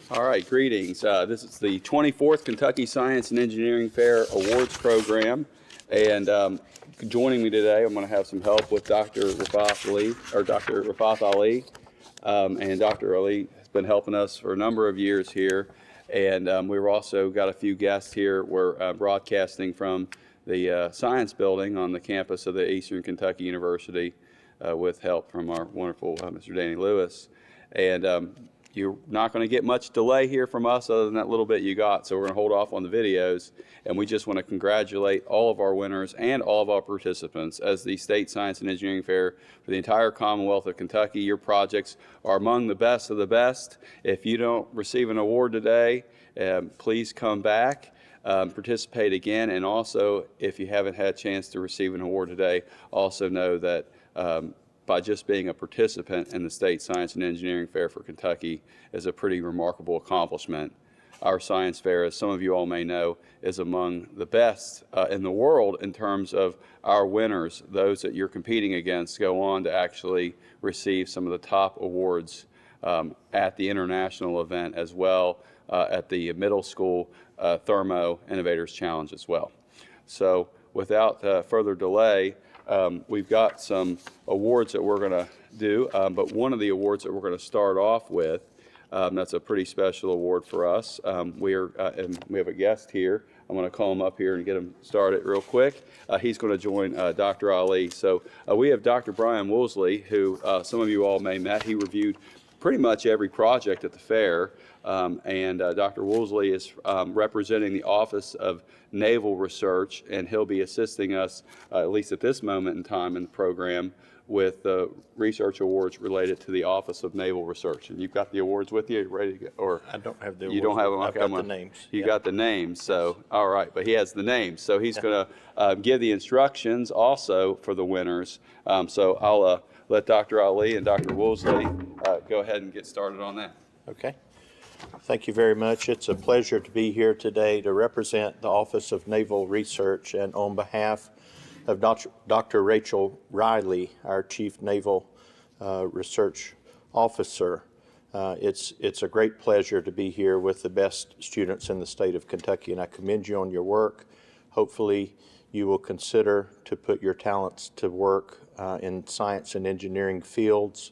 All right, greetings. This is the 24th Kentucky Science and Engineering Fair Awards Program, and joining me today, I'm going to have some help with Dr. Rafat Ali, and Dr. Ali has been helping us for a number of years here, and we've also got a few guests here. We're broadcasting from the Science Building on the campus of the Eastern Kentucky University with help from our wonderful Mr. Danny Lewis, and you're not going to get much delay here from us other than that little bit you got, so we're going to hold off on the videos. And we just want to congratulate all of our winners and all of our participants. As the State Science and Engineering Fair for the entire Commonwealth of Kentucky, your projects are among the best of the best. If you don't receive an award today, please come back, participate again, and also, if you haven't had a chance to receive an award today, also know that by just being a participant in the State Science and Engineering Fair for Kentucky is a pretty remarkable accomplishment. Our science fair, as some of you all may know, is among the best in the world in terms of our winners. Those that you're competing against go on to actually receive some of the top awards at the international event, as well at the middle school Thermo Innovators Challenge as well. So without further delay, we've got some awards that we're going to do, but one of the awards that we're going to start off with, that's a pretty special award for us. And we have a guest here. I'm going to call him up here and get him started real quick. He's going to join Dr. Ali. So we have Dr. Brian Woolsey, who some of you all may have met. He reviewed pretty much every project at the fair, and Dr. Woolsey is representing the Office of Naval Research, and he'll be assisting us, at least at this moment in time in the program, with research awards related to the Office of Naval Research. And you've got the awards with you, ready to go? Or I don't have the awards. You don't have them? I've got the names. You got the names, so, all right, but he has the names. So he's going to give the instructions also for the winners. So I'll let Dr. Ali and Dr. Woolsey go ahead and get started on that. Okay. Thank you very much. It's a pleasure to be here today to represent the Office of Naval Research, and on behalf of Dr. Rachel Riley, our Chief Naval Research Officer. It's a great pleasure to be here with the best students in the state of Kentucky, and I commend you on your work. Hopefully you will consider to put your talents to work in science and engineering fields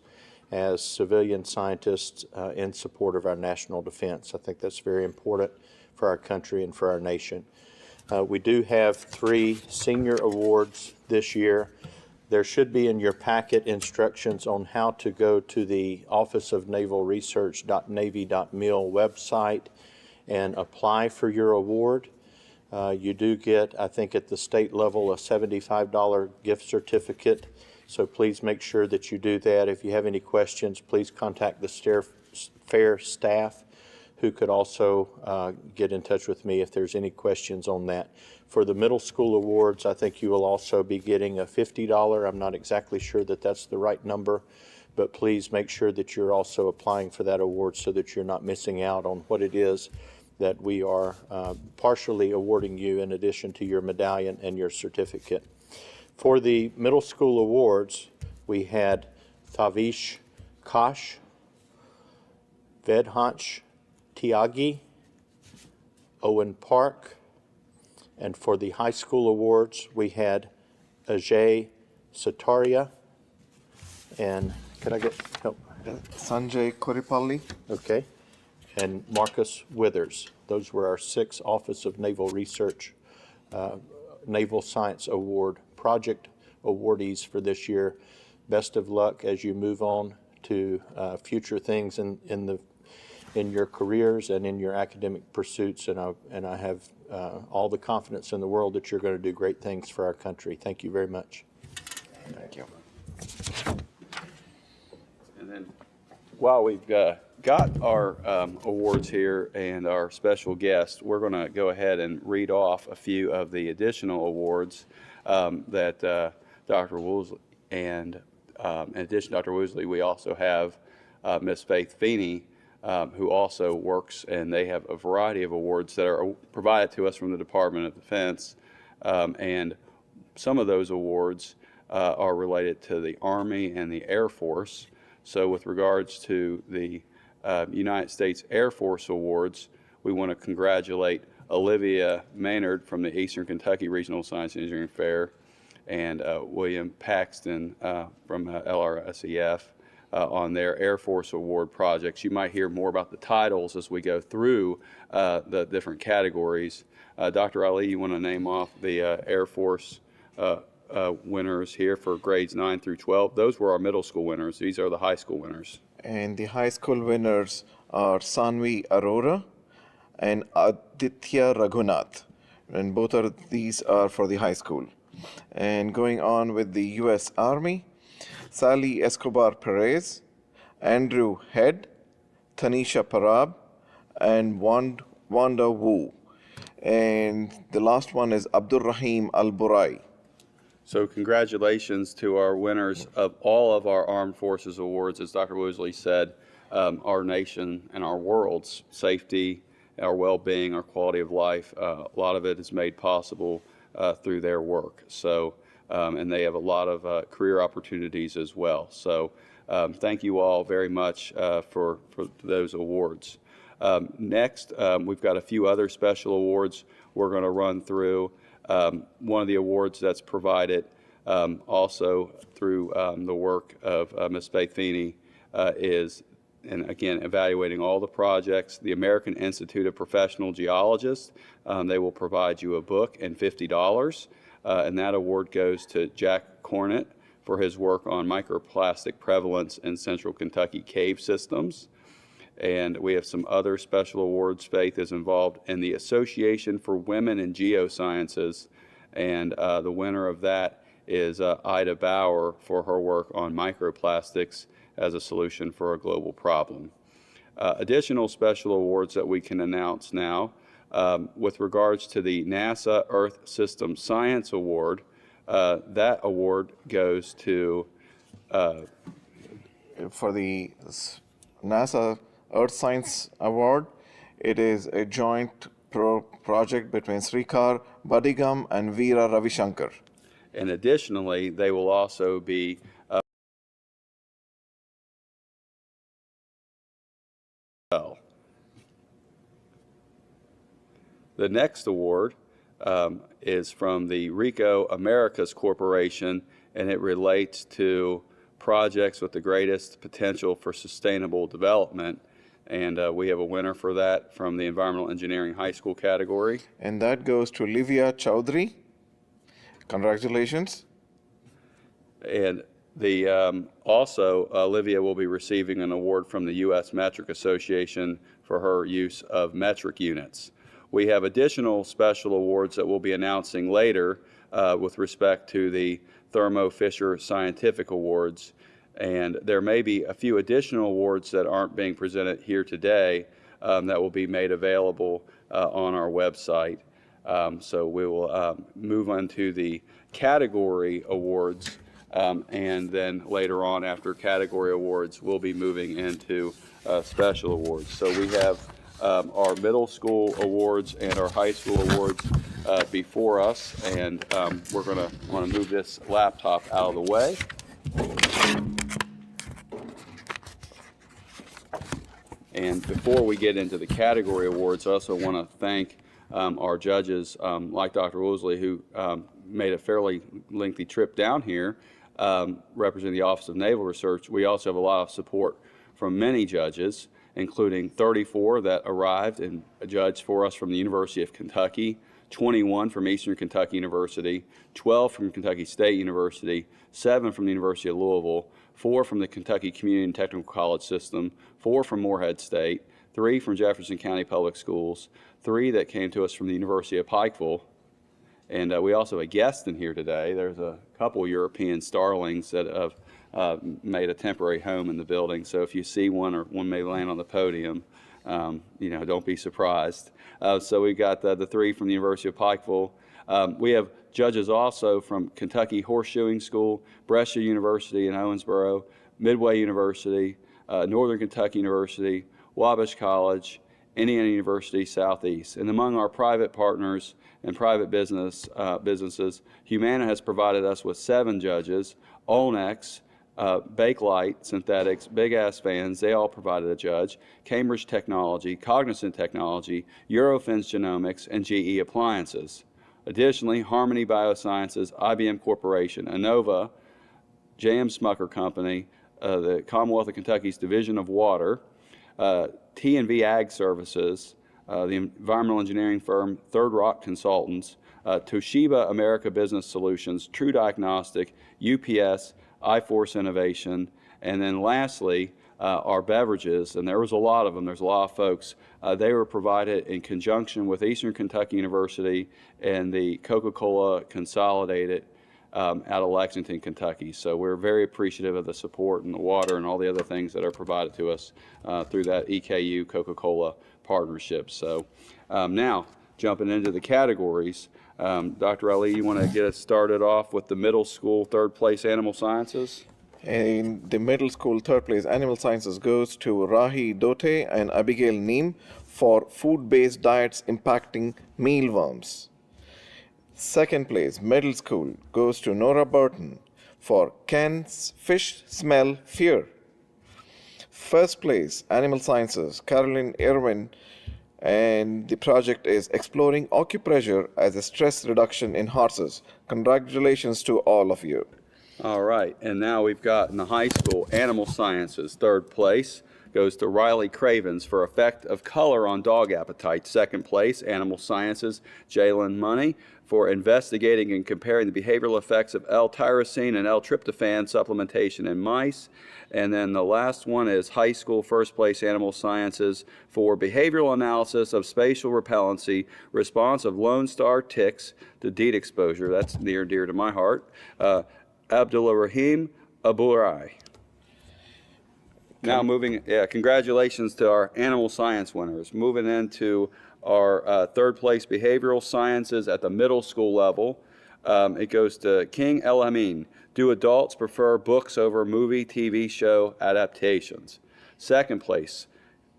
as civilian scientists in support of our national defense. I think that's very important for our country and for our nation. We do have 3 senior awards this year. There should be in your packet instructions on how to go to the Office of Naval Research.navy.mil website and apply for your award. You do get, I think at the state level, a $75 gift certificate. So please make sure that you do that. If you have any questions, please contact the fair staff, who could also get in touch with me if there's any questions on that. For the middle school awards, I think you will also be getting a $50. I'm not exactly sure that that's the right number, but please make sure that you're also applying for that award so that you're not missing out on what it is that we are partially awarding you in addition to your medallion and your certificate. For the middle school awards, we had Thavish Kosh, Vedhansh Tyagi, Owen Park, and for the high school awards, we had Ajay Sataria, and could I get help? Sanjay Koripalli. Okay, and Marcus Withers. Those were our 6 Office of Naval Research Naval Science Award project awardees for this year. Best of luck as you move on to future things in your careers and in your academic pursuits, and I have all the confidence in the world that you're going to do great things for our country. Thank you very much. Thank you. And then while we've got our awards here and our special guest, we're going to go ahead and read off a few of the additional awards that Dr. Woolsey, and in addition to Dr. Woolsey, we also have Ms. Faith Feeney, who also works, and they have a variety of awards that are provided to us from the Department of Defense, and some of those awards are related to the Army and the Air Force. So with regards to the United States Air Force Awards, we want to congratulate Olivia Maynard from the Eastern Kentucky Regional Science and Engineering Fair and William Paxton from LRSEF on their Air Force Award projects. You might hear more about the titles as we go through the different categories. Dr. Ali, you want to name off the Air Force winners here for grades 9 through 12? Those were our middle school winners. These are the high school winners. And the high school winners are Sanvi Arora and Aditya Raghunath. And both of these are for the high school. And going on with the U.S. Army, Sally Escobar Perez, Andrew Head, Tanisha Parab, and Wanda Wu. And the last one is Abdul Rahim Al Burai. So congratulations to our winners of all of our Armed Forces Awards. As Dr. Woosley said, our nation and our world's safety, our well-being, our quality of life, a lot of it is made possible through their work. So, and they have a lot of career opportunities as well. So thank you all very much for those awards. Next, we've got a few other special awards we're going to run through. One of the awards that's provided also through the work of Ms. Faith Feeney is, and again, evaluating all the projects, the American Institute of Professional Geologists. They will provide you a book and $50. And that award goes to Jack Cornett for his work on microplastic prevalence in Central Kentucky cave systems. And we have some other special awards. Faith is involved in the Association for Women in Geosciences, and the winner of that is Ida Bauer for her work on microplastics as a solution for a global problem. Additional special awards that we can announce now, with regards to the NASA Earth System Science Award, that award goes to For the NASA Earth Science Award, it is a joint project between Srikar Badigam and Veera Ravishankar. and additionally, they will also be The next award is from the RICO Americas Corporation, and it relates to projects with the greatest potential for sustainable development. And we have a winner for that from the Environmental Engineering High School category. And that goes to Livia Chowdhury. Congratulations. And the also, Olivia will be receiving an award from the U.S. Metric Association for her use of metric units. We have additional special awards that we'll be announcing later with respect to the Thermo Fisher Scientific Awards. And there may be a few additional awards that aren't being presented here today that will be made available on our website. So we will move on to the category awards, and then later on after category awards, we'll be moving into special awards. So we have our middle school awards and our high school awards before us, and we're going to want to move this laptop out of the way. And before we get into the category awards, I also want to thank our judges, like Dr. Woosley, who made a fairly lengthy trip down here representing the Office of Naval Research. We also have a lot of support from many judges, including 34 that arrived and judged for us from the University of Kentucky, 21 from Eastern Kentucky University, 12 from Kentucky State University, 7 from the University of Louisville, 4 from the Kentucky Community and Technical College System, 4 from Morehead State, 3 from Jefferson County Public Schools, 3 that came to us from the University of Pikeville. And we also have a guest in here today. There's a couple European starlings that have made a temporary home in the building. So if you see one or one may land on the podium, don't be surprised. So we got the 3 from the University of Pikeville. We have judges also from Kentucky Horseshoeing School, Brescia University in Owensboro, Midway University, Northern Kentucky University, Wabash College, Indiana University Southeast. And among our private partners and private businesses, Humana has provided us with 7 judges, Olnex, Bakelite Synthetics, Big Ass Fans, they all provided a judge. Cambridge Technology, Cognizant Technology, Eurofins Genomics, and GE Appliances. Additionally, Harmony Biosciences, IBM Corporation, Innova, J.M. Smucker Company, the Commonwealth of Kentucky's Division of Water, T&V Ag Services, the environmental engineering firm Third Rock Consultants, Toshiba America Business Solutions, True Diagnostic, UPS, iForce Innovation, and then lastly, our beverages, and there was a lot of them, there's a lot of folks, they were provided in conjunction with Eastern Kentucky University and the Coca-Cola Consolidated out of Lexington, Kentucky. So we're very appreciative of the support and the water and all the other things that are provided to us through that EKU Coca-Cola partnership. So now, jumping into the categories, Dr. Ali, you want to get us started off with the middle school third place animal sciences? In the middle school third place, animal sciences goes to Rahi Dote and Abigail Neem for food-based diets impacting mealworms. Second place, middle school, goes to Nora Burton for Can Fish Smell Fear? First place, animal sciences, Carolyn Irwin, and the project is Exploring Acupressure as a Stress Reduction in Horses. Congratulations to all of you. All right, and now we've got in the high school, animal sciences, third place goes to Riley Cravens for effect of color on dog appetite. Second place, animal sciences, Jalen Money for investigating and comparing the behavioral effects of L-tyrosine and L-tryptophan supplementation in mice. And then the last one is high school first place animal sciences for behavioral analysis of spatial repellency, response of Lone Star ticks to DEET exposure. That's near and dear to my heart. Abdullah Rahim Aburai. Now congratulations to our animal science winners. Moving into our third place behavioral sciences at the middle school level. It goes to King El Amin. Do adults prefer books over movie, TV show adaptations? Second place,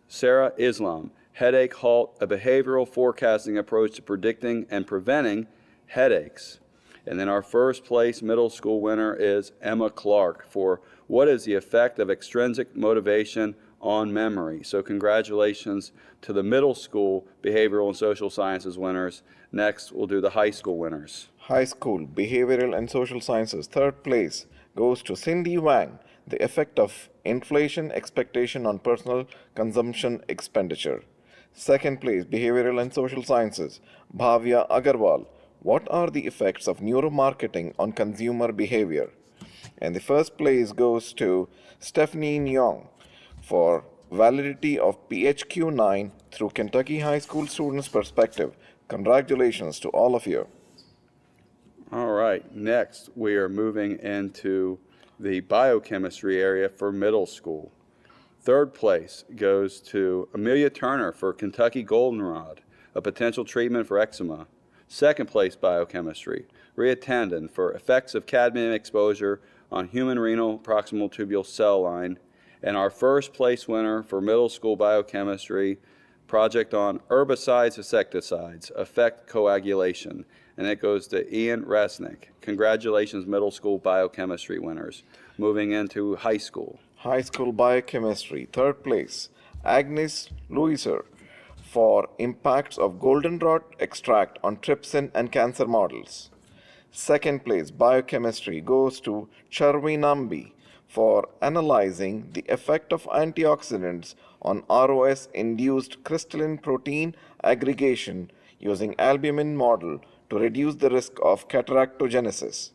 Sarah Islam. Headache Halt, a behavioral forecasting approach to predicting and preventing headaches. And then our first place middle school winner is Emma Clark for what is the effect of extrinsic motivation on memory. So congratulations to the middle school behavioral and social sciences winners. Next, we'll do the high school winners. High school, behavioral and social sciences, third place goes to Cindy Wang, the effect of inflation expectation on personal consumption expenditure. Second place, behavioral and social sciences, Bhavya Agarwal. What are the effects of neuromarketing on consumer behavior? And the first place goes to Stephanie Nyong for validity of PHQ-9 through Kentucky High School students' perspective. Congratulations to all of you. All right, next we are moving into the biochemistry area for middle school. Third place goes to Amelia Turner for Kentucky Goldenrod, a potential treatment for eczema. Second place, biochemistry, Rhea Tandon for effects of cadmium exposure on human renal proximal tubule cell line. And our first place winner for middle school biochemistry, project on herbicides, insecticides, affect coagulation. And it goes to Ian Resnick. Congratulations, middle school biochemistry winners. Moving into high school. High school biochemistry, third place, Agnes Louiser for impacts of goldenrod extract on trypsin and cancer models. Second place, biochemistry, goes to Charvi Nambi for analyzing the effect of antioxidants on ROS-induced crystalline protein aggregation using albumin model to reduce the risk of cataractogenesis.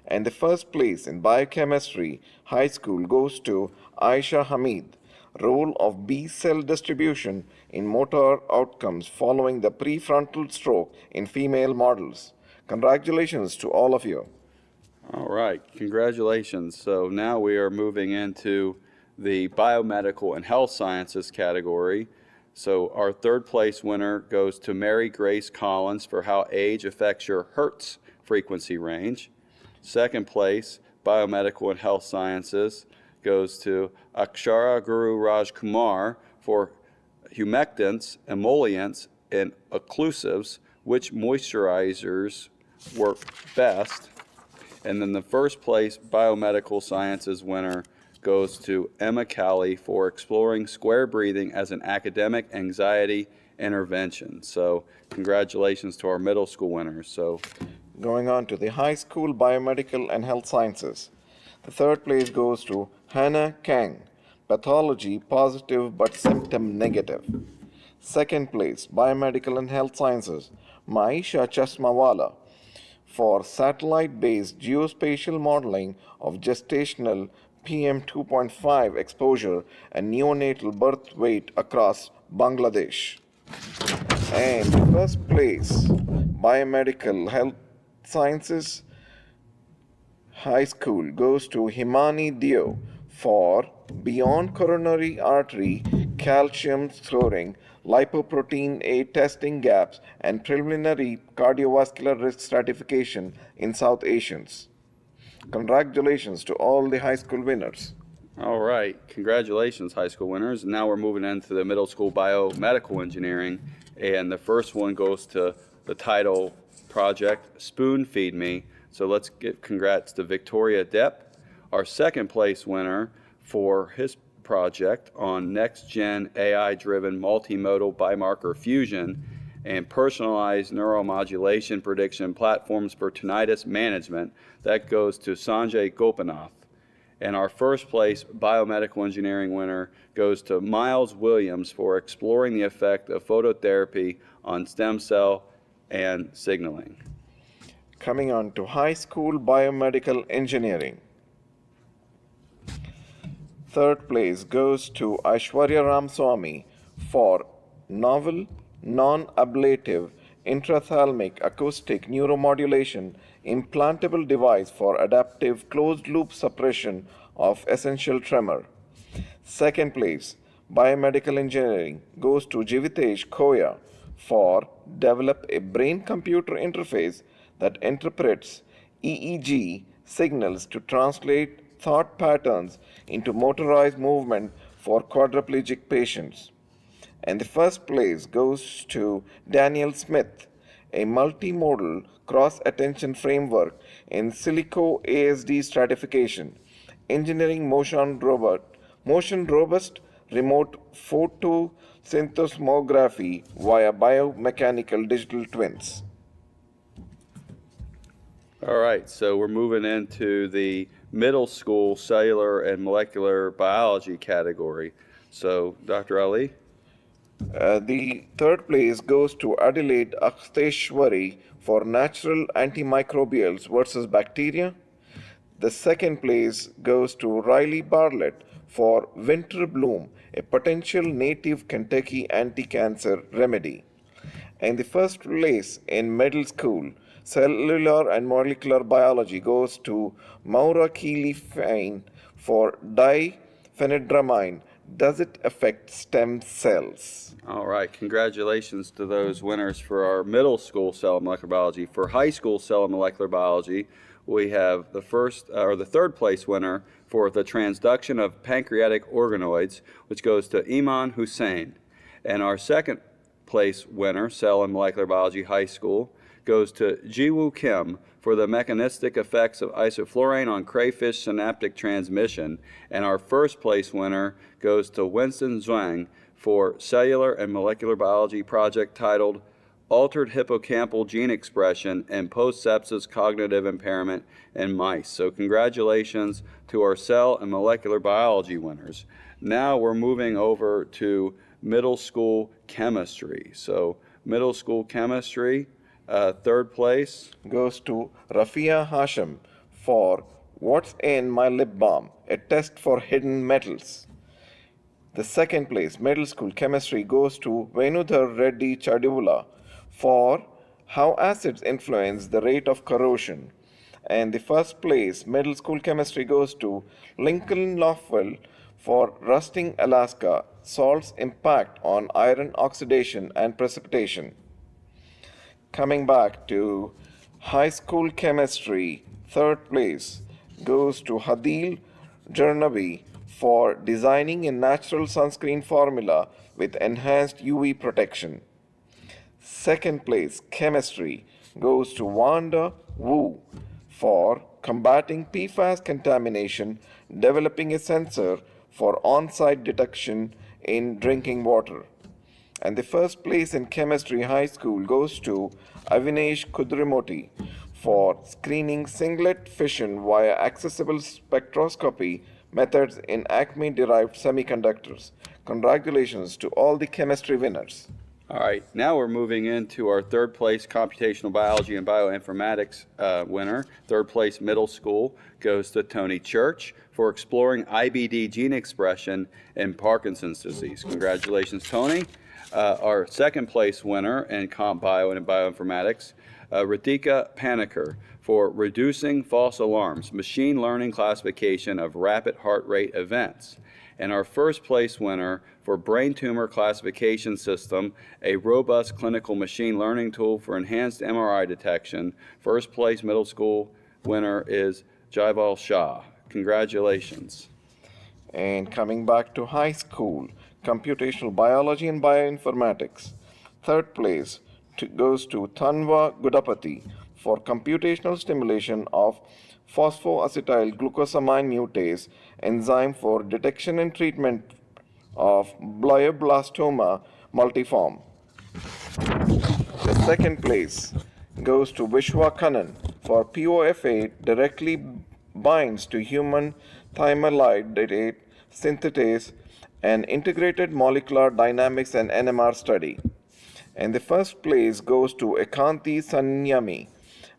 And the first place in biochemistry high school goes to Aisha Hamid, role of B cell distribution in motor outcomes following the prefrontal stroke in female models. Congratulations to all of you. All right, congratulations. So now we are moving into the biomedical and health sciences category. So our third place winner goes to Mary Grace Collins for how age affects your Hertz frequency range. Second place, biomedical and health sciences, goes to Akshara Guru Raj Kumar for humectants, emollients, and occlusives, which moisturizers work best. And then the first place biomedical sciences winner goes to Emma Cowley for exploring square breathing as an academic anxiety intervention. So congratulations to our middle school winners. So Going on to the high school biomedical and health sciences. The third place goes to Hannah Kang, pathology positive but symptom negative. Second place, biomedical and health sciences, Maisha Chasmawala, for satellite based geospatial modeling of gestational PM 2.5 exposure and neonatal birth weight across Bangladesh. And first place, biomedical health sciences high school goes to Himani Dio for beyond coronary artery calcium scoring, lipoprotein A testing gaps, and preliminary cardiovascular risk stratification in South Asians. Congratulations to all the high school winners. all right, congratulations, high school winners. Now we're moving into the middle school biomedical engineering, and the first one goes to the title project, Spoon Feed Me. So let's give congrats to Victoria Depp, our second place winner for his project on next-gen AI-driven multimodal biomarker fusion and personalized neuromodulation prediction platforms for tinnitus management. That goes to Sanjay Gopinath. And our first place biomedical engineering winner goes to Miles Williams for exploring the effect of phototherapy on stem cell and signaling. Coming on to high school biomedical engineering. Third place goes to Aishwarya Ramswamy for novel, non-ablative, intrathalamic acoustic neuromodulation implantable device for adaptive closed-loop suppression of essential tremor. Second place, biomedical engineering goes to Jivitesh Koya for develop a brain-computer interface that interprets EEG signals to translate thought patterns into motorized movement for quadriplegic patients. And the first place goes to Daniel Smith, a multimodal cross-attention framework in silico ASD stratification, engineering motion robust remote photosynthesmography via biomechanical digital twins. All right, so we're moving into the middle school cellular and molecular biology category. So, Dr. Ali? The third place goes to Adelaide Akhteshwari for natural antimicrobials versus bacteria. The second place goes to Riley Bartlett for Winter Bloom, a potential native Kentucky anti-cancer remedy. And the first place in middle school, cellular and molecular biology, goes to Maura Keeley Fine for diphenhydramine. Does it affect stem cells? All right, congratulations to those winners for our middle school cell and molecular biology. For high school cell and molecular biology, we have the third place winner for the transduction of pancreatic organoids, which goes to Iman Hussein. And our second place winner, cell and molecular biology high school, goes to Jiwoo Kim for the mechanistic effects of isoflurane on crayfish synaptic transmission. And our first place winner goes to Winston Zhuang for cellular and molecular biology project titled Altered Hippocampal Gene Expression and Post-Sepsis Cognitive Impairment in Mice. So congratulations to our cell and molecular biology winners. Now we're moving over to middle school chemistry. So middle school chemistry, third place goes to Rafia Hashim for What's in My Lip Balm? A test for hidden metals. The second place, middle school chemistry, goes to Venudhar Reddy Chadivula for How Acids Influence the Rate of Corrosion. And the first place, middle school chemistry, goes to Lincoln Lofwell for Rusting Alaska, Salt's Impact on Iron Oxidation and Precipitation. Coming back to high school chemistry, third place goes to Hadil Jarnabi for designing a natural sunscreen formula with enhanced UV protection. Second place, chemistry, goes to Wanda Wu for combating PFAS contamination, developing a sensor for on-site detection in drinking water. And the first place in chemistry high school goes to Avinesh Kudrimoti for screening singlet fission via accessible spectroscopy methods in Acme-derived semiconductors. Congratulations to all the chemistry winners. All right, now we're moving into our third place computational biology and bioinformatics winner. Third place middle school goes to Tony Church for exploring IBD gene expression in Parkinson's disease. Congratulations, Tony. Our second place winner in comp bio and bioinformatics, Radhika Panikkar for reducing false alarms, machine learning classification of rapid heart rate events. And our first place winner for brain tumor classification system, a robust clinical machine learning tool for enhanced MRI detection. First place middle school winner is Jaival Shah. Congratulations. And coming back to high school, computational biology and bioinformatics. Third place goes to Tanva Gudapati for computational stimulation of phosphoacetyl glucosamine mutase enzyme for detection and treatment of glioblastoma multiforme. The second place goes to Vishwa Kannan for POFA directly binds to human thiamylide synthetase and integrated molecular dynamics and NMR study. And the first place goes to Ekanti Sanyami,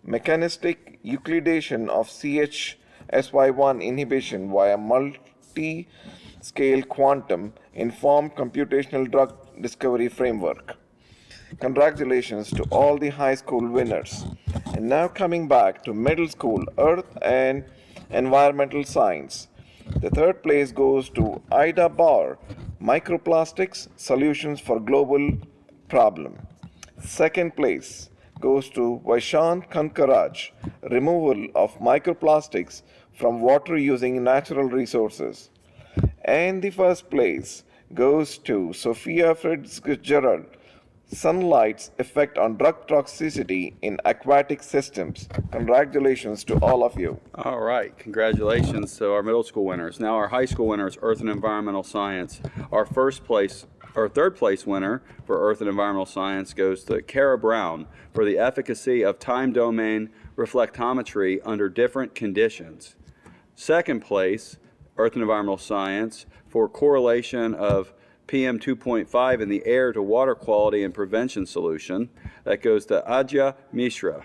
mechanistic euclidation of CHSY1 inhibition via multi-scale quantum informed computational drug discovery framework. Congratulations to all the high school winners. And now coming back to middle school, earth and environmental science. The third place goes to Ida Barr, microplastics solutions for global problem. Second place goes to Vaishant Kankaraj, removal of microplastics from water using natural resources. And the first place goes to Sophia Fitzgerald, sunlight's effect on drug toxicity in aquatic systems. Congratulations to all of you. All right, congratulations to our middle school winners. Now our high school winners, Earth and Environmental Science. Our third place winner for Earth and Environmental Science goes to Kara Brown for the efficacy of time domain reflectometry under different conditions. Second place, Earth and Environmental Science for correlation of PM 2.5 in the air to water quality and prevention solution. That goes to Adya Mishra.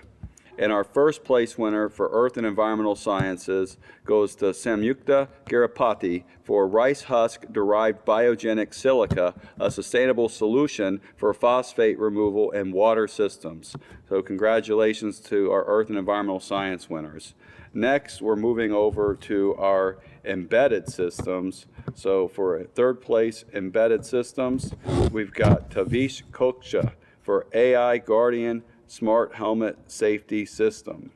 And our first place winner for Earth and Environmental Sciences goes to Samyukta Girapati for rice husk derived biogenic silica, a sustainable solution for phosphate removal in water systems. So congratulations to our Earth and Environmental Science winners. Next, we're moving over to our embedded systems. So for third place embedded systems, we've got Tavish Koksha for AI Guardian Smart Helmet Safety System.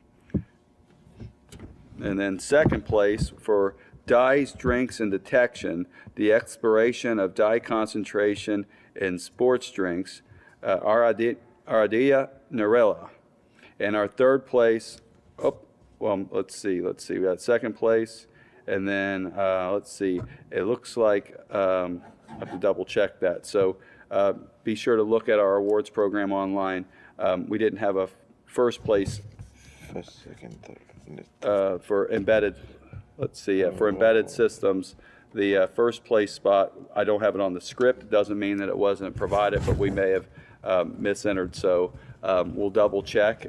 And then second place for dyes, drinks, and detection, the exploration of dye concentration in sports drinks, Aradia Narella. And our third place, let's see, we got second place, and then let's see, it looks like, I have to double check that. So be sure to look at our awards program online. We didn't have a first place First, second, third. for embedded, for embedded systems. The first place spot, I don't have it on the script. It doesn't mean that it wasn't provided, but we may have misentered. So we'll double check.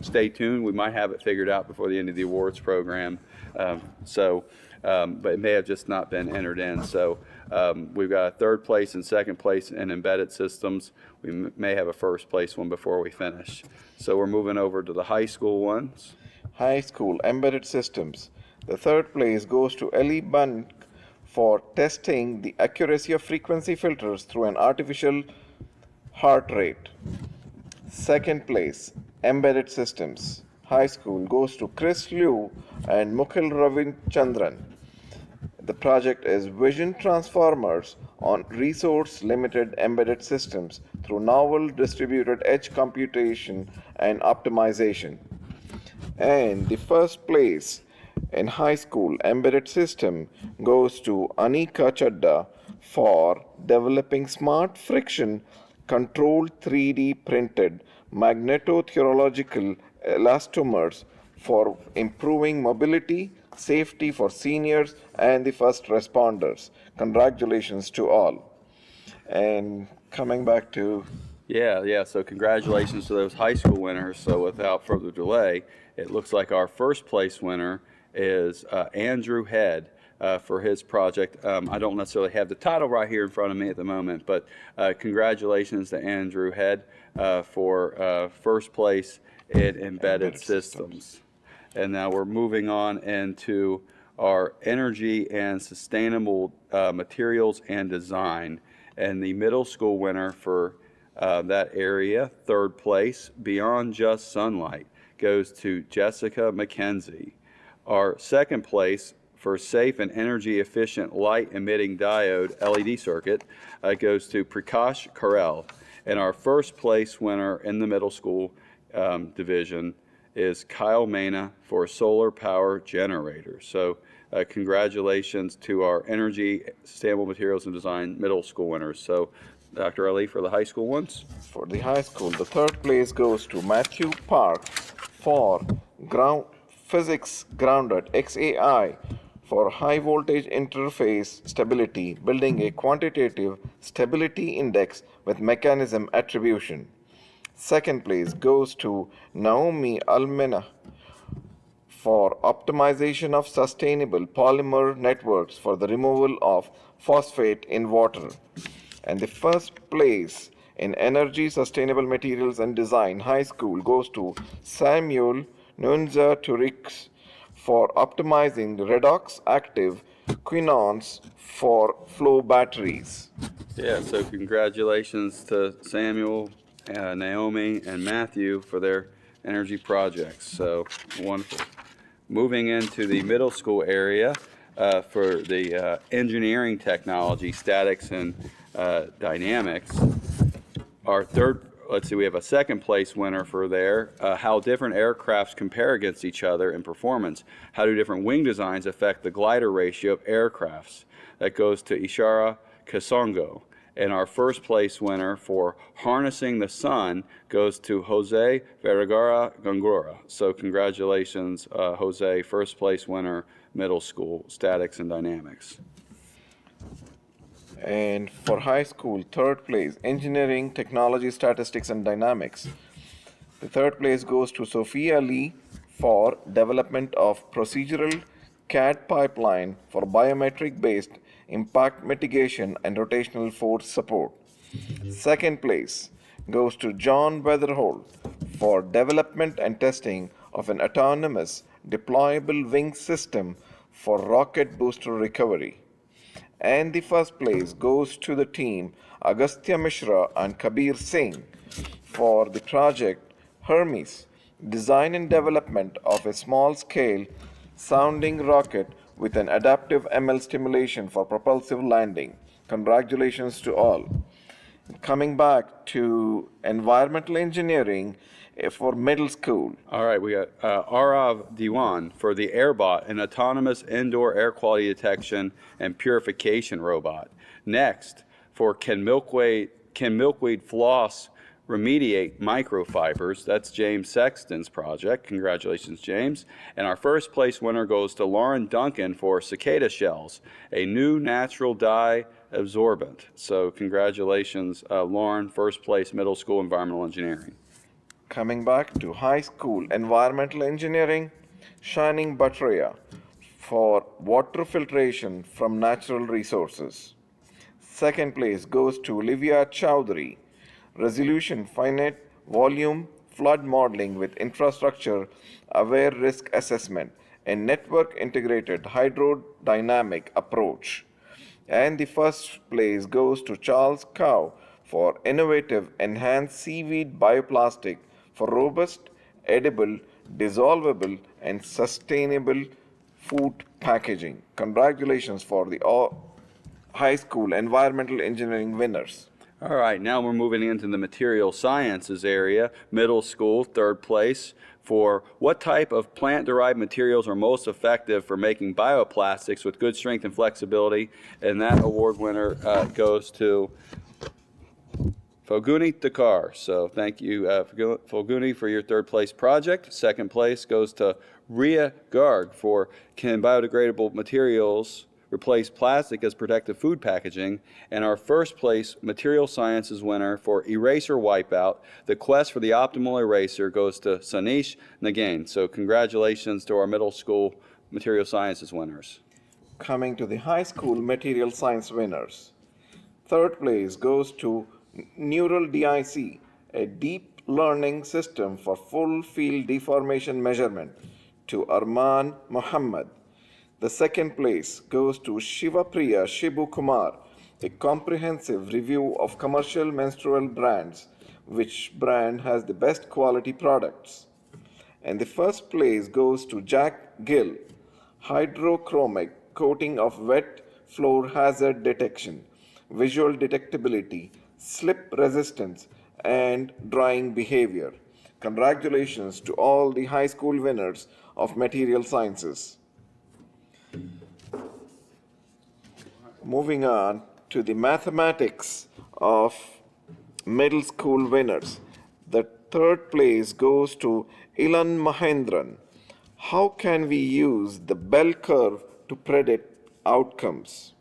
Stay tuned. We might have it figured out before the end of the awards program. But it may have just not been entered in. So we've got a third place and second place in embedded systems. We may have a first place one before we finish. So we're moving over to the high school ones. High school embedded systems. The third place goes to Ellie Bunk for testing the accuracy of frequency filters through an artificial heart rate. Second place, embedded systems. High school goes to Chris Liu and Mukhil Ravichandran. The project is Vision Transformers on resource-limited embedded systems through novel distributed edge computation and optimization. And the first place in high school embedded system goes to Anika Chadda for developing smart friction controlled 3D printed magnetotheoretical elastomers for improving mobility, safety for seniors and the first responders. Congratulations to all. And coming back to Yeah. So congratulations to those high school winners. So without further delay, it looks like our first place winner is Andrew Head for his project. I don't necessarily have the title right here in front of me at the moment, but congratulations to Andrew Head for first place in embedded systems. And now we're moving on into our energy and sustainable materials and design. And the middle school winner for that area, third place, Beyond Just Sunlight, goes to Jessica McKenzie. Our second place for safe and energy efficient light emitting diode LED circuit goes to Prakash Karel. And our first place winner in the middle school division is Kyle Mena for solar power generator. So congratulations to our energy, sustainable materials and design middle school winners. So Dr. Ali for the high school ones. For the high school, the third place goes to Matthew Park for physics grounded XAI for high voltage interface stability, building a quantitative stability index with mechanism attribution. Second place goes to Naomi Almena for optimization of sustainable polymer networks for the removal of phosphate in water. And the first place in energy, sustainable materials and design high school goes to Samuel Nunza Turix for optimizing redox active quinones for flow batteries. Yeah, so congratulations to Samuel, Naomi, and Matthew for their energy projects. So wonderful. Moving into the middle school area for the engineering technology, statics, and dynamics. Our third, we have a second place winner for there. How different aircrafts compare against each other in performance. How do different wing designs affect the glider ratio of aircrafts? That goes to Ishara Kasongo. And our first place winner for harnessing the sun goes to Jose Vergara Gongora. So congratulations, Jose, first place winner, middle school, statics and dynamics. And for high school, third place, engineering, technology, statistics, and dynamics. The third place goes to Sophia Lee for development of procedural CAD pipeline for biometric-based impact mitigation and rotational force support. Second place goes to John Weatherholt for development and testing of an autonomous deployable wing system for rocket booster recovery. And the first place goes to the team Agastya Mishra and Kabir Singh for the project Hermes, design and development of a small-scale sounding rocket with an adaptive ML stimulation for propulsive landing. Congratulations to all. Coming back to environmental engineering for middle school. All right, we got Arav Diwan for the Airbot, an autonomous indoor air quality detection and purification robot. Next, for Can Milkweed Floss Remediate Microfibers? That's James Sexton's project. Congratulations, James. And our first place winner goes to Lauren Duncan for Cicada Shells, a new natural dye absorbent. So congratulations, Lauren, first place middle school environmental engineering. Coming back to high school environmental engineering, Shining Bhattacharya for water filtration from natural resources. Second place goes to Olivia Chowdhury, resolution finite volume flood modeling with infrastructure aware risk assessment and network integrated hydrodynamic approach. And the first place goes to Charles Cow for innovative enhanced seaweed bioplastic for robust, edible, dissolvable, and sustainable food packaging. Congratulations for the high school environmental engineering winners. All right, now we're moving into the material sciences area. Middle school, third place, for what type of plant-derived materials are most effective for making bioplastics with good strength and flexibility? And that award winner goes to Foguni Dakar. So thank you, Foguni, for your third place project. Second place goes to Ria Garg for can biodegradable materials replace plastic as protective food packaging. And our first place material sciences winner for eraser wipeout, the quest for the optimal eraser, goes to Sanish Nagain. So congratulations to our middle school material sciences winners. Coming to the high school material science winners. Third place goes to Neural DIC, a deep learning system for full field deformation measurement, to Arman Muhammad. The second place goes to Shivapriya Shibu Kumar, a comprehensive review of commercial menstrual brands, which brand has the best quality products. And the first place goes to Jack Gill, hydrochromic coating of wet floor hazard detection, visual detectability, slip resistance, and drying behavior. Congratulations to all the high school winners of material sciences. Moving on to the mathematics of middle school winners. The third place goes to Ilan Mahendran. How can we use the bell curve to predict outcomes?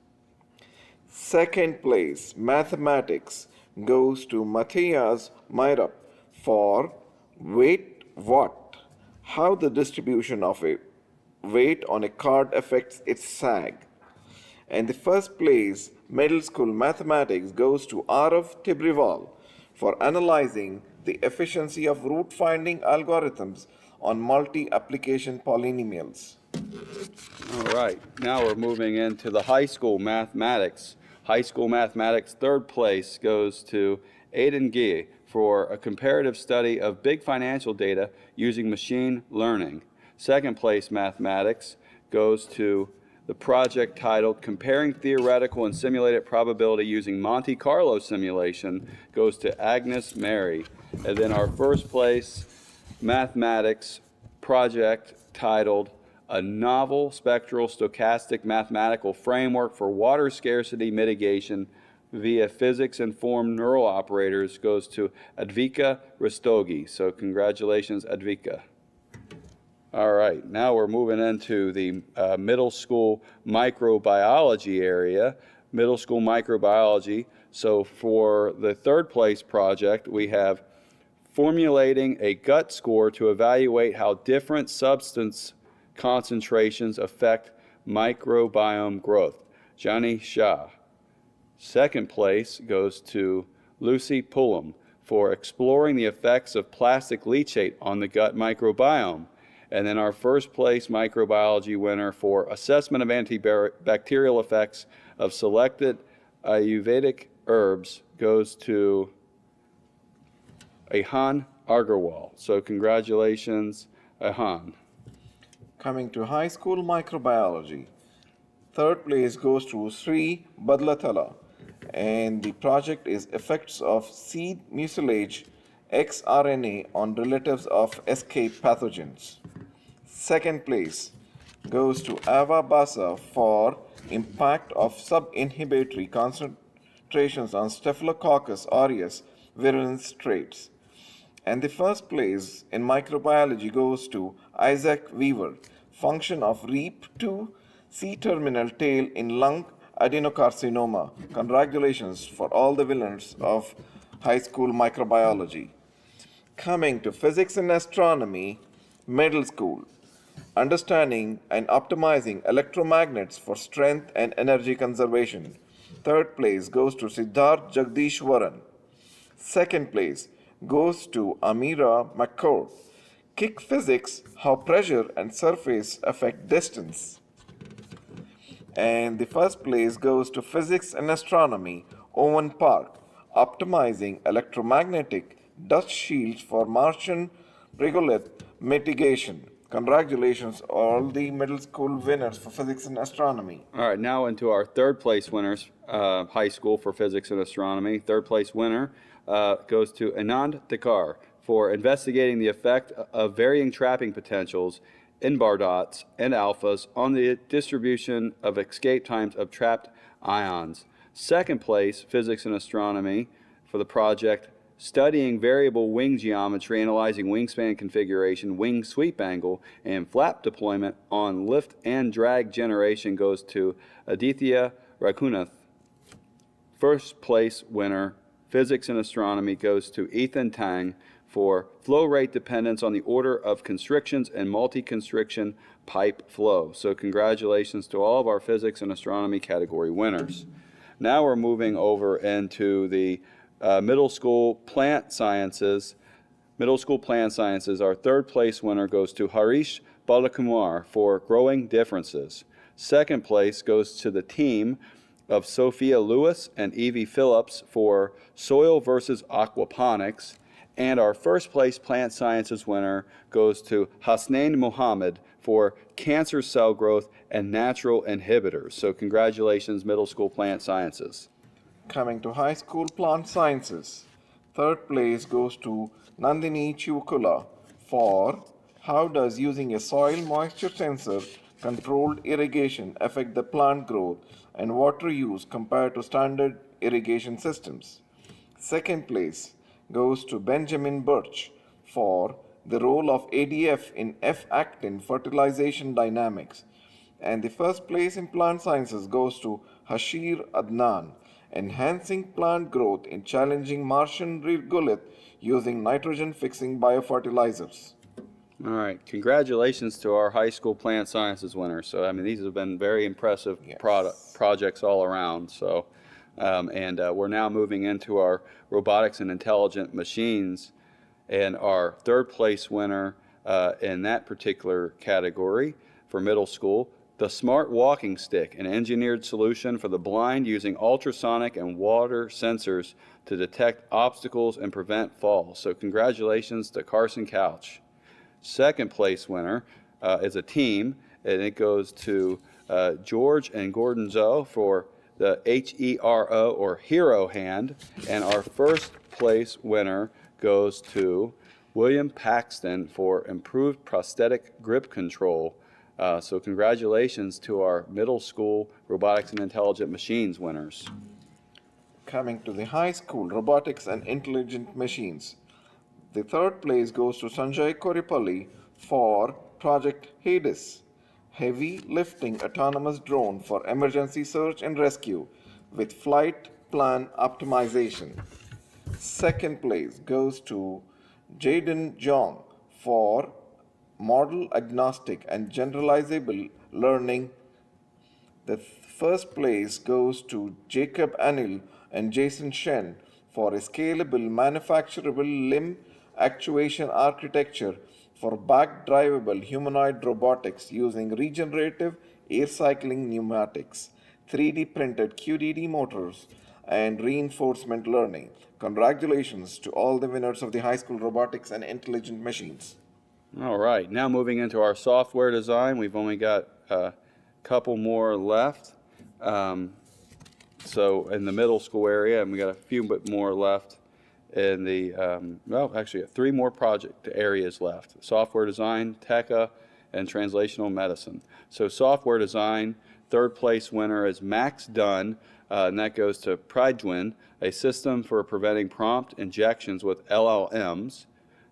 Second place, mathematics, goes to Matthias Meirup for weight what? How the distribution of a weight on a card affects its sag. And the first place, middle school mathematics, goes to Arav Tibrival for analyzing the efficiency of root finding algorithms on multi-application polynomials. All right, now we're moving into the high school mathematics. High school mathematics, third place goes to Aidan Guy for a comparative study of big financial data using machine learning. Second place mathematics goes to the project titled Comparing Theoretical and Simulated Probability Using Monte Carlo Simulation, goes to Agnes Mary. And then our first place mathematics project titled A Novel Spectral Stochastic Mathematical Framework for Water Scarcity Mitigation via Physics-Informed Neural Operators, goes to Advika Rastogi. So congratulations, Advika. All right, now we're moving into the middle school microbiology area. Middle school microbiology. So for the third place project, we have formulating a gut score to evaluate how different substance concentrations affect microbiome growth. Johnny Shah. Second place goes to Lucy Pullum for exploring the effects of plastic leachate on the gut microbiome. And then our first place microbiology winner for assessment of antibacterial effects of selected Ayurvedic herbs goes to Ahan Agarwal. So congratulations, Ahan. Coming to high school microbiology, third place goes to Sri Badlatala, and the project is effects of seed mucilage xRNA on relatives of escape pathogens. Second place goes to Ava Basa for impact of sub-inhibitory concentrations on Staphylococcus aureus virulence traits. And the first place in microbiology goes to Isaac Weaver, function of REAP2 C-terminal tail in lung adenocarcinoma. Congratulations for all the winners of high school microbiology. Coming to physics and astronomy, middle school. Understanding and optimizing electromagnets for strength and energy conservation. Third place goes to Siddharth Jagdishwaran. Second place goes to Amira McCord. Kick physics, how pressure and surface affect distance. And the first place goes to physics and astronomy, Owen Park, optimizing electromagnetic dust shields for Martian regolith mitigation. Congratulations, all the middle school winners for physics and astronomy. All right, now into our third place winners, high school for physics and astronomy. Third place winner goes to Anand Thakar for investigating the effect of varying trapping potentials in bar dots and alphas on the distribution of escape times of trapped ions. Second place, physics and astronomy for the project studying variable wing geometry, analyzing wingspan configuration, wing sweep angle, and flap deployment on lift and drag generation goes to Aditya Raghunath. First place winner, physics and astronomy, goes to Ethan Tang for flow rate dependence on the order of constrictions and multi-constriction pipe flow. So congratulations to all of our physics and astronomy category winners. Now we're moving over into the middle school plant sciences. Middle school plant sciences, our third place winner goes to Harish Balakumar for growing differences. Second place goes to the team of Sophia Lewis and Evie Phillips for soil versus aquaponics. And our first place plant sciences winner goes to Hasnain Mohammed for cancer cell growth and natural inhibitors. So congratulations, middle school plant sciences. Coming to high school plant sciences, third place goes to Nandini Chivukula for how does using a soil moisture sensor controlled irrigation affect the plant growth and water use compared to standard irrigation systems. Second place goes to Benjamin Birch for the role of ADF in F-actin fertilization dynamics. And the first place in plant sciences goes to Hashir Adnan, enhancing plant growth in challenging Martian regolith using nitrogen-fixing biofertilizers. All right, congratulations to our high school plant sciences winners. So, I mean, these have been very impressive projects all around. So, we're now moving into our robotics and intelligent machines. And our third place winner in that particular category for middle school, the Smart Walking Stick, an engineered solution for the blind using ultrasonic and water sensors to detect obstacles and prevent falls. So congratulations to Carson Couch. Second place winner is a team, and it goes to George and Gordon Zoe for the HERO or Hero Hand. And our first place winner goes to William Paxton for improved prosthetic grip control. So congratulations to our middle school robotics and intelligent machines winners. Coming to the high school robotics and intelligent machines, the third place goes to Sanjay Koripalli for Project Hades, heavy lifting autonomous drone for emergency search and rescue with flight plan optimization. Second place goes to Jaden Jong for model agnostic and generalizable learning. The first place goes to Jacob Anil and Jason Shen for a scalable manufacturable limb actuation architecture for back-drivable humanoid robotics using regenerative air cycling pneumatics, 3D printed QDD motors, and reinforcement learning. Congratulations to all the winners of the high school robotics and intelligent machines. All right, now moving into our software design, we've only got a couple more left. So in the middle school area, and we got a few bit more left in the, actually three more project areas left. Software design, TECA, and translational medicine. So software design, third place winner is Max Dunn, and that goes to Pridewin, a system for preventing prompt injections with LLMs.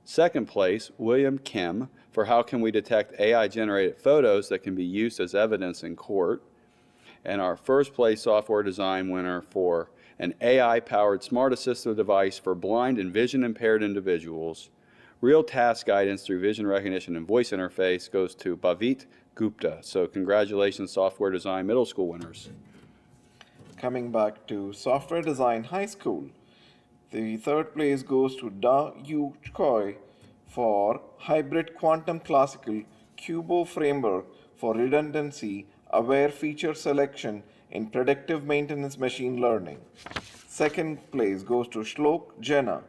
Second place, William Kim, for how can we detect AI-generated photos that can be used as evidence in court. And our first place software design winner for an AI-powered smart assistive device for blind and vision-impaired individuals, real task guidance through vision recognition and voice interface, goes to Bhavit Gupta. So congratulations, software design middle school winners. Coming back to software design high school, the third place goes to Da Yu Choi for hybrid quantum classical Cubo framework for redundancy aware feature selection in predictive maintenance machine learning. Second place goes to Shlok Jena,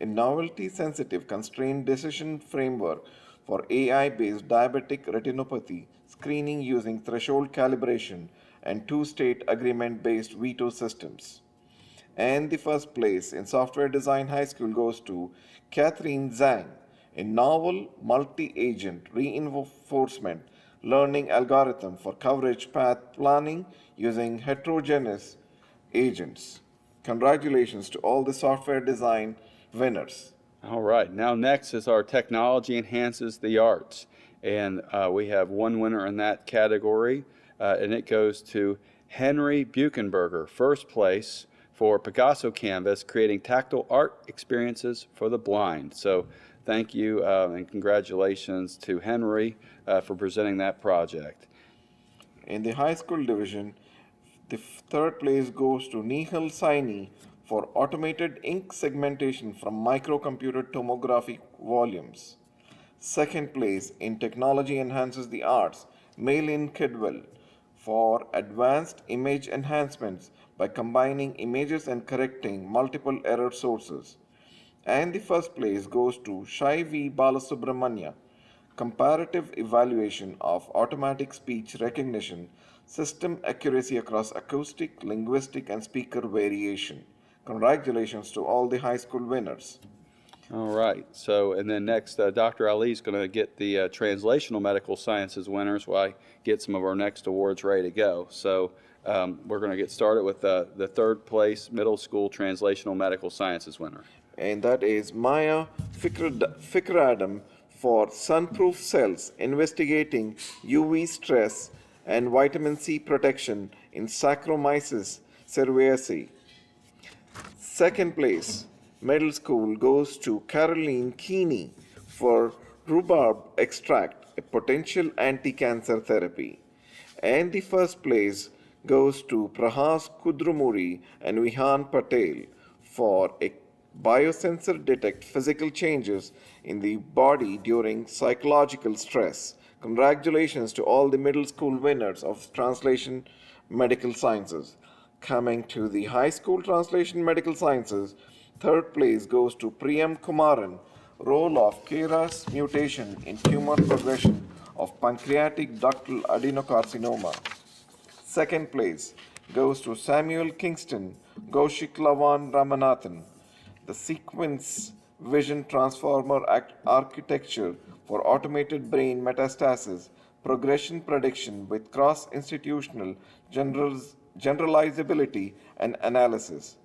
a novelty sensitive constrained decision framework for AI-based diabetic retinopathy screening using threshold calibration and two-state agreement-based veto systems. And the first place in Software Design High School goes to Catherine Zhang, a novel multi-agent reinforcement learning algorithm for coverage path planning using heterogeneous agents. Congratulations to all the software design winners. All right, now next is our Technology Enhances the Arts. And we have one winner in that category, and it goes to Henry Buchenberger, first place for Picasso Canvas, creating tactile art experiences for the blind. So thank you and congratulations to Henry for presenting that project. In the high school division, the third place goes to Nihal Saini for automated ink segmentation from microcomputer tomography volumes. Second place in Technology Enhances the Arts, Maylin Kidwell for advanced image enhancements by combining images and correcting multiple error sources. And the first place goes to Shai V. Balasubramanya, comparative evaluation of automatic speech recognition, system accuracy across acoustic, linguistic, and speaker variation. Congratulations to all the high school winners. All right, so and then next, Dr. Ali is going to get the Translational Medical Sciences winners while I get some of our next awards ready to go. So we're going to get started with the third place middle school Translational Medical Sciences winner. And that is Maya Fikradam for sunproof cells investigating UV stress and vitamin C protection in Saccharomyces cerevisiae. Second place, middle school, goes to Caroline Keeney for rhubarb extract, a potential anti-cancer therapy. And the first place goes to Prahas Kudrumuri and Vihan Patel for a biosensor detect physical changes in the body during psychological stress. Congratulations to all the middle school winners of Translation Medical Sciences. Coming to the high school Translation Medical Sciences, third place goes to Priyam Kumaran, role of KRAS mutation in tumor progression of pancreatic ductal adenocarcinoma. Second place goes to Samuel Kingston, Goshik Lavan Ramanathan, the sequence vision transformer architecture for automated brain metastasis progression prediction with cross-institutional generalizability and analysis.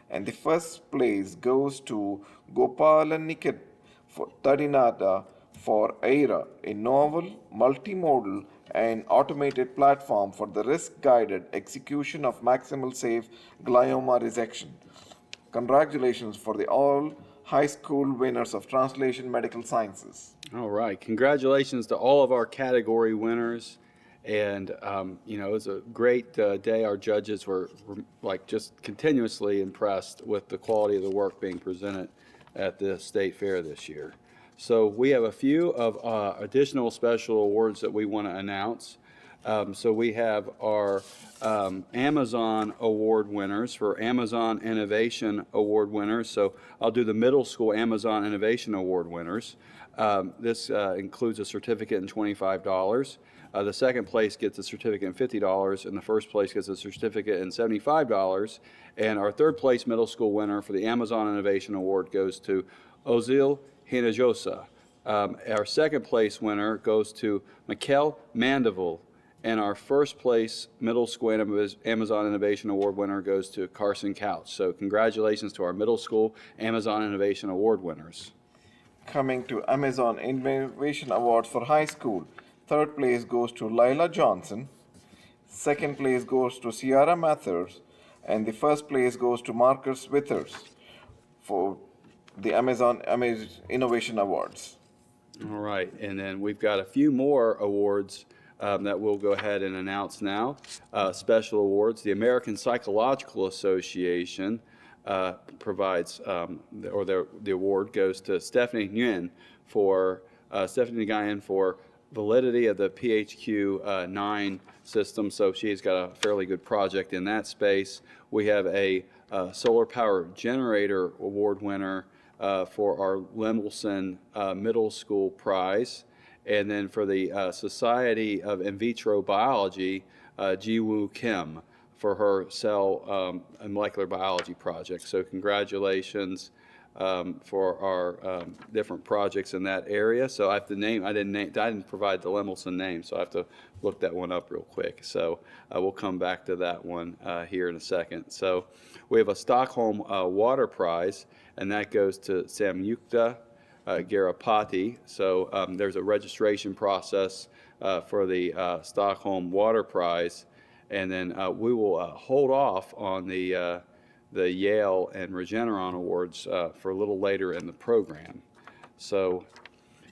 And the first place goes to Gopalaniket for Tadinada for AIRA, a novel, multimodal, and automated platform for the risk-guided execution of maximal safe glioma resection. Congratulations for the all high school winners of Translation Medical Sciences. All right, congratulations to all of our category winners. And, it was a great day. Our judges were like just continuously impressed with the quality of the work being presented at the state fair this year. So we have a few of additional special awards that we want to announce. So we have our Amazon Award winners for Amazon Innovation Award winners. So I'll do the middle school Amazon Innovation Award winners. This includes a certificate and $25. The second place gets a certificate and $50, and the first place gets a certificate and $75. And our third place middle school winner for the Amazon Innovation Award goes to Ozil Hinajosa. Our second place winner goes to Mikkel Mandeville. And our first place middle school Amazon Innovation Award winner goes to Carson Couch. So congratulations to our middle school Amazon Innovation Award winners. Coming to Amazon Innovation Awards for high school, third place goes to Lila Johnson, second place goes to Ciara Mathers, and the first place goes to Marcus Withers for the Amazon Innovation Awards. All right, and then we've got a few more awards that we'll go ahead and announce now. Special awards. The American Psychological Association provides, the award goes to Stephanie Nguyen for validity of the PHQ-9 system. So she's got a fairly good project in that space. We have a solar power generator award winner for our Lemelson Middle School prize. And then for the Society of In Vitro Biology, Ji-Woo Kim for her cell and molecular biology project. So congratulations for our different projects in that area. So I have to name, I didn't provide the Lemelson name, so I have to look that one up real quick. So we'll come back to that one here in a second. So we have a Stockholm Water Prize, and that goes to Samyukta Garapati. So there's a registration process for the Stockholm Water Prize, and then we will hold off on the Yale and Regeneron Awards for a little later in the program. So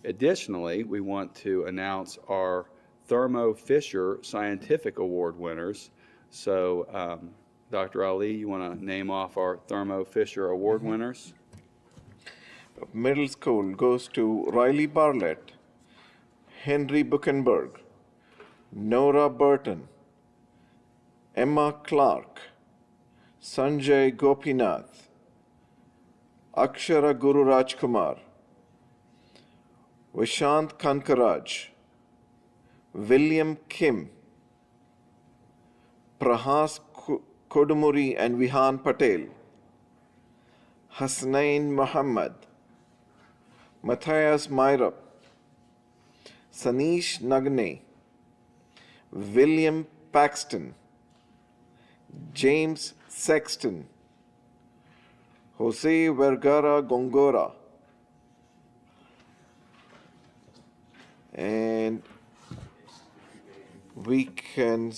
additionally, we want to announce our Thermo Fisher Scientific Award winners. So Dr. Ali, you want to name off our Thermo Fisher Award winners? Middle school goes to Riley Bartlett, Henry Buchenberg, Nora Burton, Emma Clark, Sanjay Gopinath, Akshara Guru Rajkumar, Vishant Kankaraj, William Kim, Prahas Kodumuri and Vihan Patel, Hasnain Muhammad, Matthias Myrop, Sanish Nagne, William Paxton, James Sexton, Jose Vergara Gongora, and we can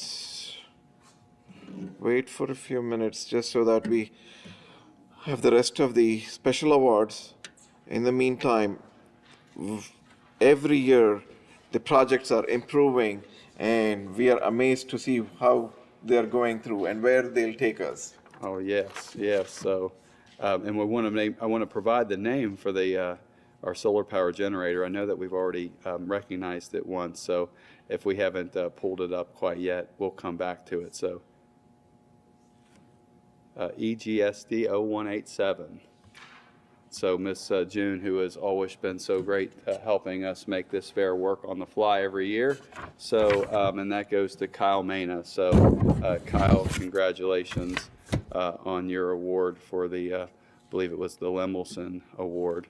wait for a few minutes just so that we have the rest of the special awards. In the meantime, every year the projects are improving, and we are amazed to see how they are going through and where they'll take us. Oh yes, yes. So, and we want to name. I want to provide the name for the our solar power generator. I know that we've already recognized it once. So, if we haven't pulled it up quite yet, we'll come back to it. So, EGSD 0187. So Miss June, who has always been so great helping us make this fair work on the fly every year. So, and that goes to Kyle Mena. So Kyle, congratulations on your award for the, I believe it was the Lemelson Award.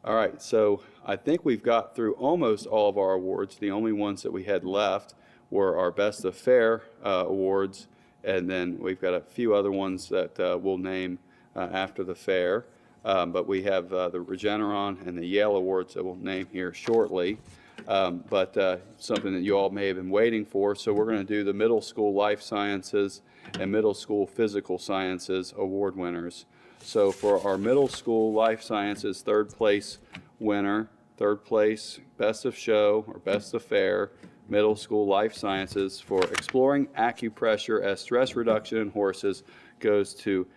All right, so I think we've got through almost all of our awards. The only ones that we had left were our Best of Fair awards, and then we've got a few other ones that we'll name after the fair. But we have the Regeneron and the Yale Awards that we'll name here shortly. But something that you all may have been waiting for. So we're going to do the Middle School Life Sciences and Middle School Physical Sciences Award winners. So for our Middle School Life Sciences third place winner, third place Best of Show or Best of Fair, Middle School Life Sciences for exploring acupressure as stress reduction in horses goes to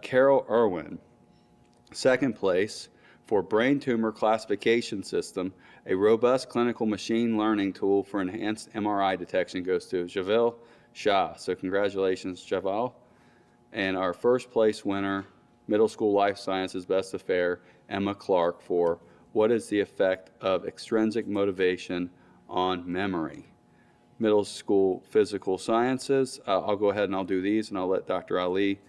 Carol Irwin. Second place for Brain Tumor Classification System, a robust clinical machine learning tool for enhanced MRI detection goes to Javel Shah. So congratulations, Javel. And our first place winner, Middle School Life Sciences Best of Fair, Emma Clark for what is the effect of extrinsic motivation on memory. Middle School Physical Sciences, I'll go ahead and I'll do these, and I'll let Dr. Ali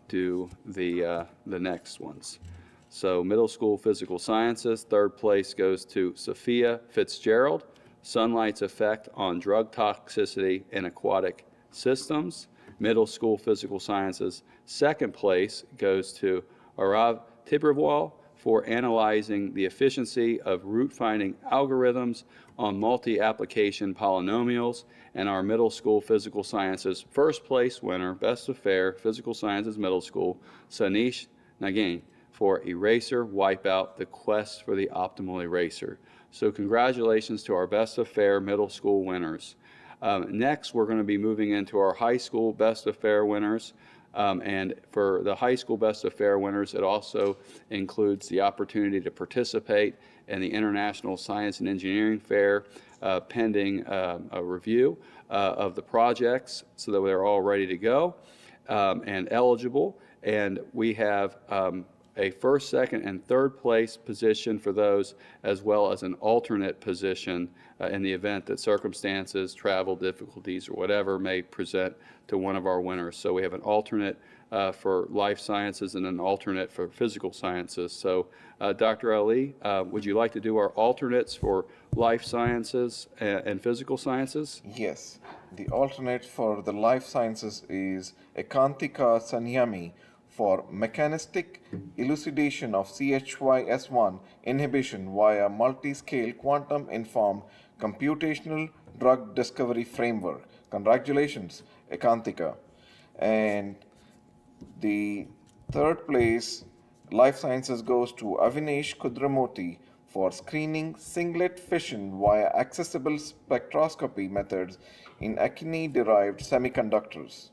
do the next ones. So Middle School Physical Sciences, third place goes to Sophia Fitzgerald, Sunlight's Effect on Drug Toxicity in Aquatic Systems. Middle School Physical Sciences, second place goes to Arav Tibrewal for analyzing the efficiency of root-finding algorithms on multi-application polynomials. And our Middle School Physical Sciences first place winner, Best of Fair, Physical Sciences Middle School, Sanish Nagin for Eraser Wipeout, the quest for the optimal eraser. So congratulations to our Best of Fair Middle School winners. Next, we're going to be moving into our High School Best of Fair winners. And for the High School Best of Fair winners, it also includes the opportunity to participate in the International Science and Engineering Fair pending a review of the projects so that they're all ready to go and eligible. And we have a first, second, and third place position for those, as well as an alternate position in the event that circumstances, travel difficulties, or whatever may present to one of our winners. So we have an alternate for life sciences and an alternate for physical sciences. So Dr. Ali, would you like to do our alternates for life sciences and physical sciences? Yes, the alternate for the life sciences is Ekantika Sanyami for mechanistic elucidation of CHYS1 inhibition via multi-scale quantum-informed computational drug discovery framework. Congratulations, Ekantika. And the third place, life sciences, goes to Avinash Kudramoti for screening singlet fission via accessible spectroscopy methods in actinium-derived semiconductors.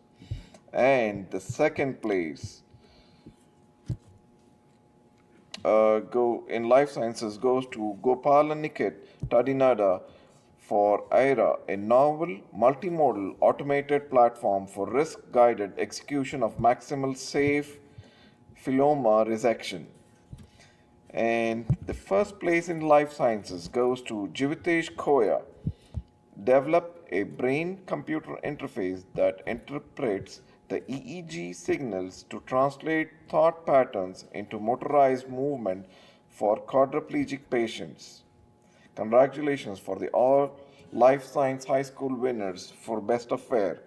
And the second place go in life sciences goes to Gopalaniket Tadinada for IRA, a novel multimodal automated platform for risk-guided execution of maximal safe philoma resection. And the first place in life sciences goes to Jivitesh Koya, develop a brain-computer interface that interprets the EEG signals to translate thought patterns into motorized movement for quadriplegic patients. Congratulations for the all life science high school winners for best of fair.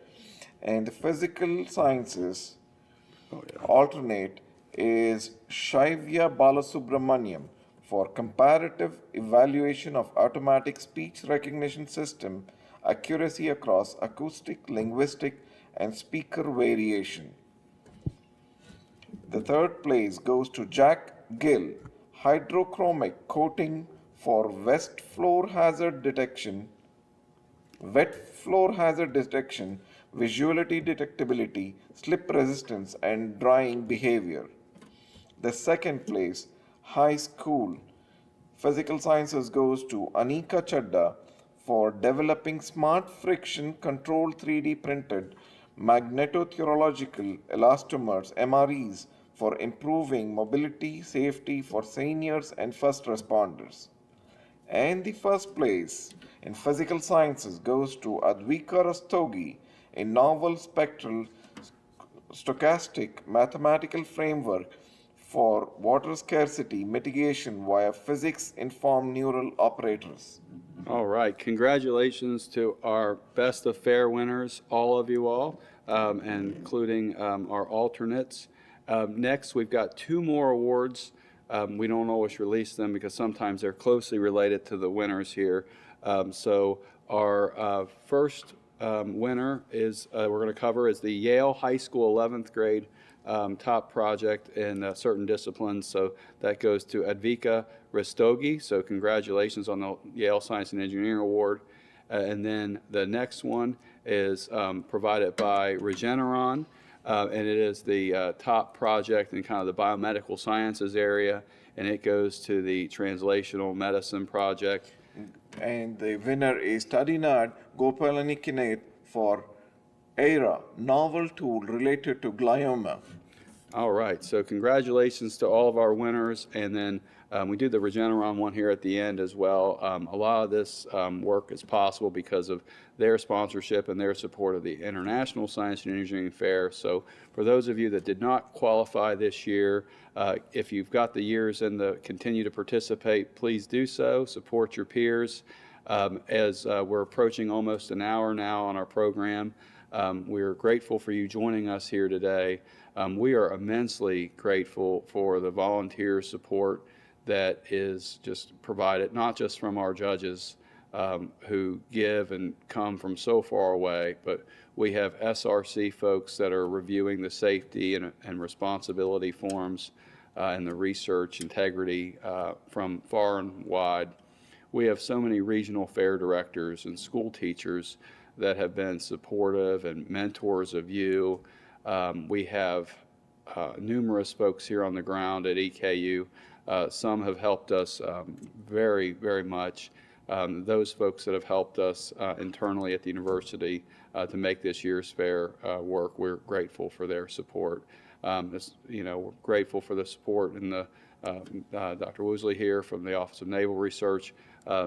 And the physical sciences alternate is Shaivya Balasubramaniam for comparative evaluation of automatic speech recognition system accuracy across acoustic, linguistic, and speaker variation. The third place goes to Jack Gill, hydrochromic coating for wet floor hazard detection, visuality detectability, slip resistance, and drying behavior. The second place, high school physical sciences, goes to Anika Chadda for developing smart friction controlled 3D printed magnetotheoretical elastomers MREs for improving mobility safety for seniors and first responders. And the first place in physical sciences goes to Advika Rastogi, a novel spectral stochastic mathematical framework for water scarcity mitigation via physics-informed neural operators. All right, congratulations to our best of fair winners, all of you all, and including our alternates. Next, we've got two more awards. We don't always release them because sometimes they're closely related to the winners here. So our first winner is we're going to cover is the Yale High School 11th grade top project in certain disciplines. So that goes to Advika Rastogi. So congratulations on the Yale Science and Engineering Award. And then the next one is provided by Regeneron. And it is the top project in kind of the biomedical sciences area. And it goes to the Translational Medicine Project. And the winner is Tadinad Gopalanikinate for ERA, novel tool related to glioma. All right, so congratulations to all of our winners, and then we do the Regeneron one here at the end as well. A lot of this work is possible because of their sponsorship and their support of the International Science and Engineering Fair. So for those of you that did not qualify this year, if you've got the years and continue to participate, please do so. Support your peers. As we're approaching almost an hour now on our program, we're grateful for you joining us here today. We are immensely grateful for the volunteer support that is just provided, not just from our judges who give and come from so far away, but we have SRC folks that are reviewing the safety and responsibility forms and the research integrity from far and wide. We have so many regional fair directors and school teachers that have been supportive and mentors of you. We have numerous folks here on the ground at EKU. Some have helped us very, very much. Those folks that have helped us internally at the university to make this year's fair work. We're grateful for their support. We're grateful for the support in the Dr. Woosley here from the Office of Naval Research,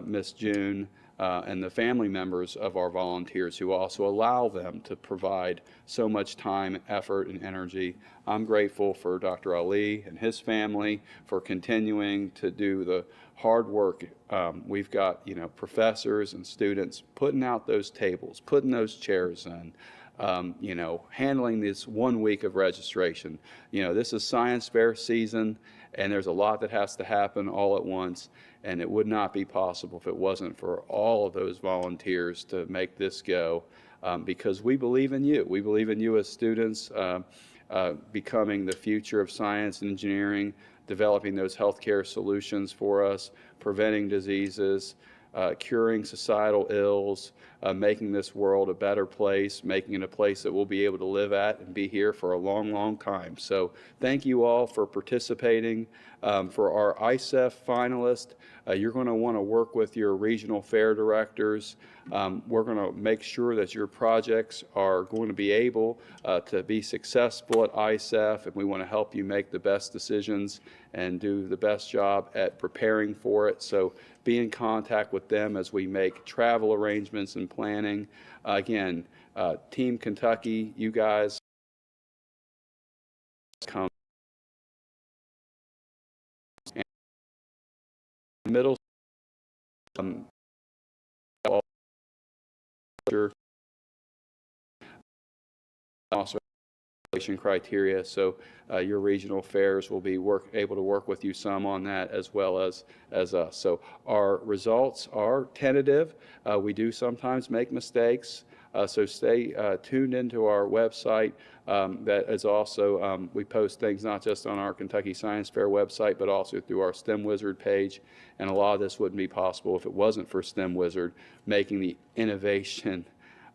Miss June, and the family members of our volunteers who also allow them to provide so much time, effort, and energy. I'm grateful for Dr. Ali and his family for continuing to do the hard work. We've got, professors and students putting out those tables, putting those chairs in, handling this 1 week of registration. This is science fair season, and there's a lot that has to happen all at once, and it would not be possible if it wasn't for all of those volunteers to make this go, because we believe in you. We believe in you as students, becoming the future of science and engineering, developing those healthcare solutions for us, preventing diseases, curing societal ills, making this world a better place, making it a place that we'll be able to live at and be here for a long, long time. So thank you all for participating. For our ISEF finalists, you're going to want to work with your regional fair directors. We're going to make sure that your projects are going to be able to be successful at ISEF, and we want to help you make the best decisions and do the best job at preparing for it. So be in contact with them as we make travel arrangements and planning. Again, Team Kentucky, you guys come middle also criteria, so your regional fairs will be able to work with you some on that as well as us. So our results are tentative. We do sometimes make mistakes, so stay tuned into our website. That is also, we post things not just on our Kentucky Science Fair website, but also through our STEM Wizard page, and a lot of this wouldn't be possible if it wasn't for STEM Wizard making the innovation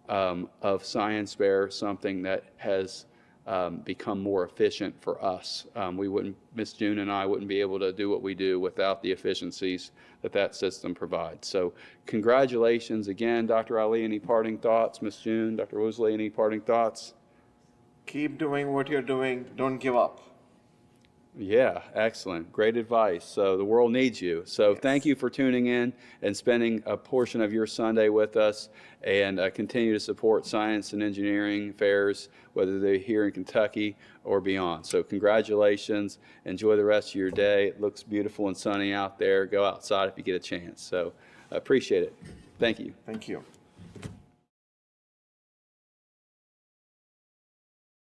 of Science Fair something that has become more efficient for us. Miss June and I wouldn't be able to do what we do without the efficiencies that system provides. So congratulations again, Dr. Ali. Any parting thoughts? Miss June, Dr. Woosley, any parting thoughts? Keep doing what you're doing. Don't give up. Yeah, excellent. Great advice. So the world needs you. So thank you for tuning in and spending a portion of your Sunday with us, and continue to support science and engineering fairs, whether they're here in Kentucky or beyond. So congratulations. Enjoy the rest of your day. It looks beautiful and sunny out there. Go outside if you get a chance. So I appreciate it. Thank you. Thank you.